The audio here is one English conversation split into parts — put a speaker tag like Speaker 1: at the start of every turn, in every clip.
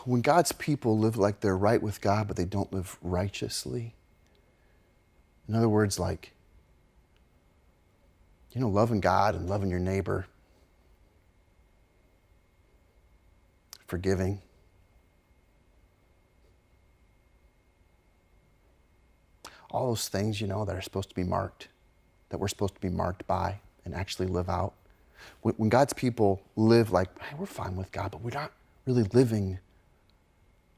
Speaker 1: when God's people live like they're right with God, but they don't live righteously. In other words, like, loving God and loving your neighbor, forgiving. All those things, that are supposed to be marked, that we're supposed to be marked by and actually live out. When God's people live like, hey, we're fine with God, but we're not really living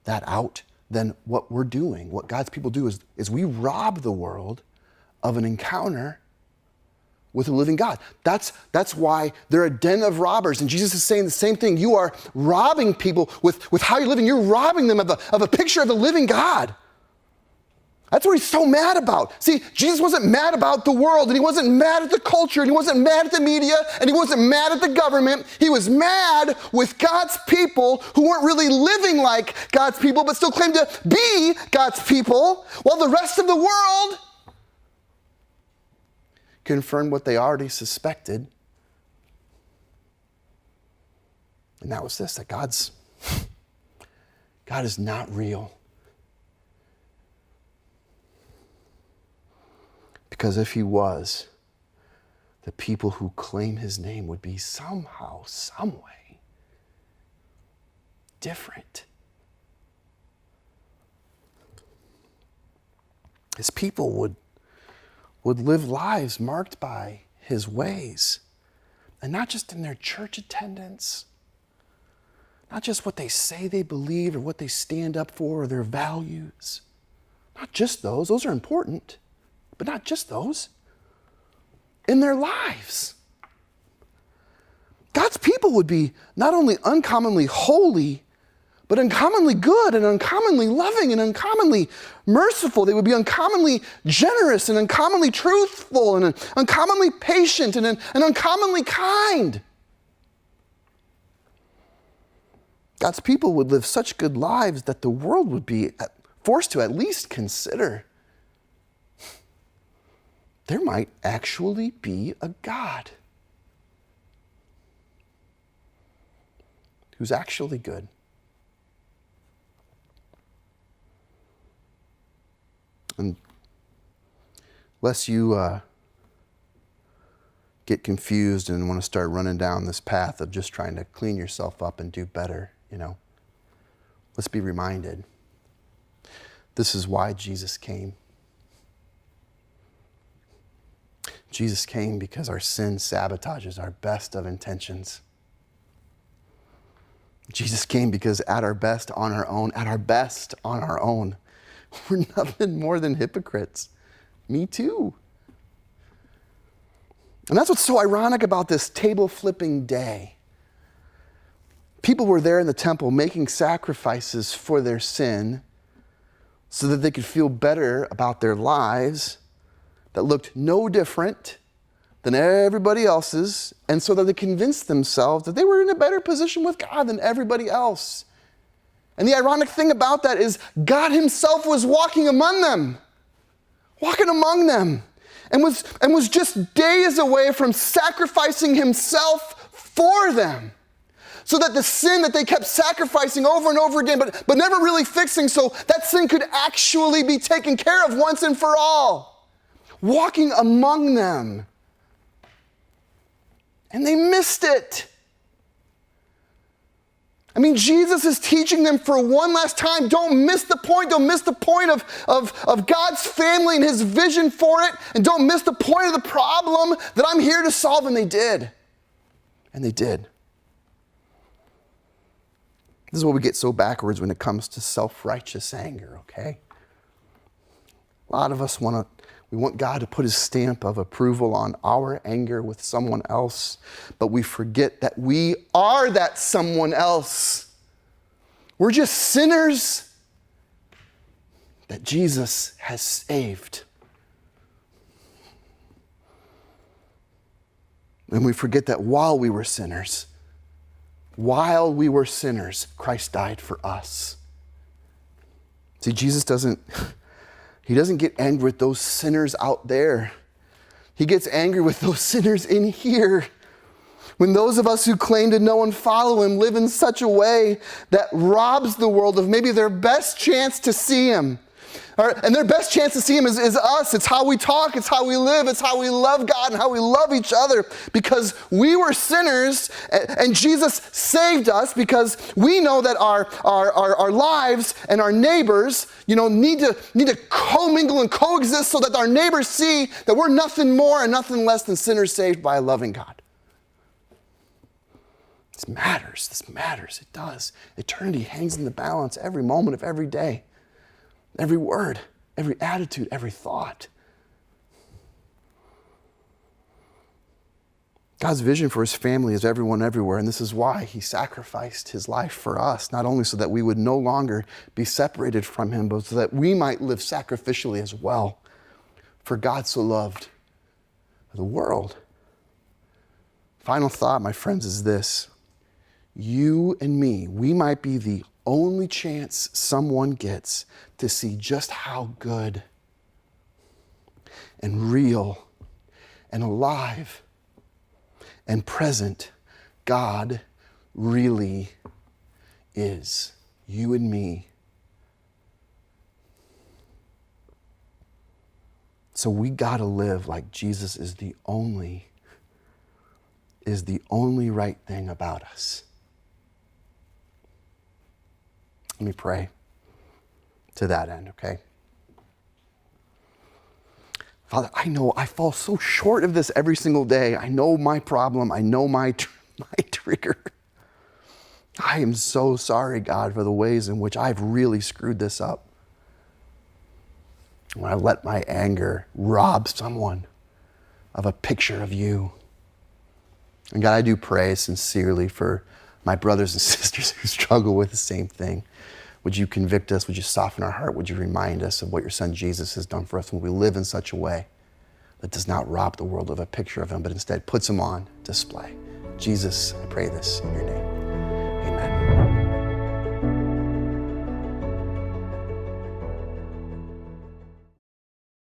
Speaker 1: that out, then what we're doing, what God's people do is we rob the world of an encounter with a living God. That's why they're a den of robbers. And Jesus is saying the same thing. You are robbing people with how you're living. You're robbing them of a picture of the living God. That's what he's so mad about. See, Jesus wasn't mad about the world, and he wasn't mad at the culture, and he wasn't mad at the media, and he wasn't mad at the government. He was mad with God's people who weren't really living like God's people, but still claimed to be God's people, while the rest of the world confirmed what they already suspected. And that was this, that God is not real. Because if he was, the people who claim his name would be somehow, some way, different. His people would live lives marked by his ways. And not just in their church attendance, not just what they say they believe or what they stand up for or their values. Not just those are important. But not just those, in their lives. God's people would be not only uncommonly holy, but uncommonly good and uncommonly loving and uncommonly merciful. They would be uncommonly generous and uncommonly truthful and uncommonly patient and uncommonly kind. God's people would live such good lives that the world would be forced to at least consider there might actually be a God who's actually good. And lest you get confused and want to start running down this path of just trying to clean yourself up and do better, let's be reminded. This is why Jesus came. Jesus came because our sin sabotages our best of intentions. Jesus came because at our best on our own, we're nothing more than hypocrites. Me too. And that's what's so ironic about this table flipping day. People were there in the temple making sacrifices for their sin so that they could feel better about their lives that looked no different than everybody else's, and so that they convinced themselves that they were in a better position with God than everybody else. And the ironic thing about that is God himself was walking among them, and was just days away from sacrificing himself for them. So that the sin that they kept sacrificing over and over again, but never really fixing, so that sin could actually be taken care of once and for all. Walking among them. And they missed it. I mean, Jesus is teaching them for one last time. Don't miss the point. Don't miss the point of God's family and his vision for it. And don't miss the point of the problem that I'm here to solve. And they did. And they did. This is what we get so backwards when it comes to self-righteous anger, okay? A lot of us want God to put his stamp of approval on our anger with someone else, but we forget that we are that someone else. We're just sinners that Jesus has saved. And we forget that while we were sinners, Christ died for us. See, Jesus doesn't get angry with those sinners out there. He gets angry with those sinners in here. When those of us who claim to know and follow him live in such a way that robs the world of maybe their best chance to see him. And their best chance to see him is us. It's how we talk. It's how we live. It's how we love God and how we love each other, because we were sinners and Jesus saved us, because we know that our lives and our neighbors, need to commingle and coexist so that our neighbors see that we're nothing more and nothing less than sinners saved by a loving God. This matters. It does. Eternity hangs in the balance every moment of every day. Every word, every attitude, every thought. God's vision for his family is everyone everywhere, and this is why he sacrificed his life for us, not only so that we would no longer be separated from him, but so that we might live sacrificially as well. For God so loved the world. Final thought, my friends, is this. You and me, we might be the only chance someone gets to see just how good and real and alive and present God really is. You and me. So we gotta live like Jesus is the only right thing about us. Let me pray to that end, okay? Father, I know I fall so short of this every single day. I know my problem. I know my trigger. I am so sorry, God, for the ways in which I've really screwed this up. When I let my anger rob someone of a picture of you. And God, I do pray sincerely for my brothers and sisters who struggle with the same thing. Would you convict us? Would you soften our heart? Would you remind us of what your son Jesus has done for us when we live in such a way that does not rob the world of a picture of him, but instead puts him on display? Jesus, I pray this in your name. Amen.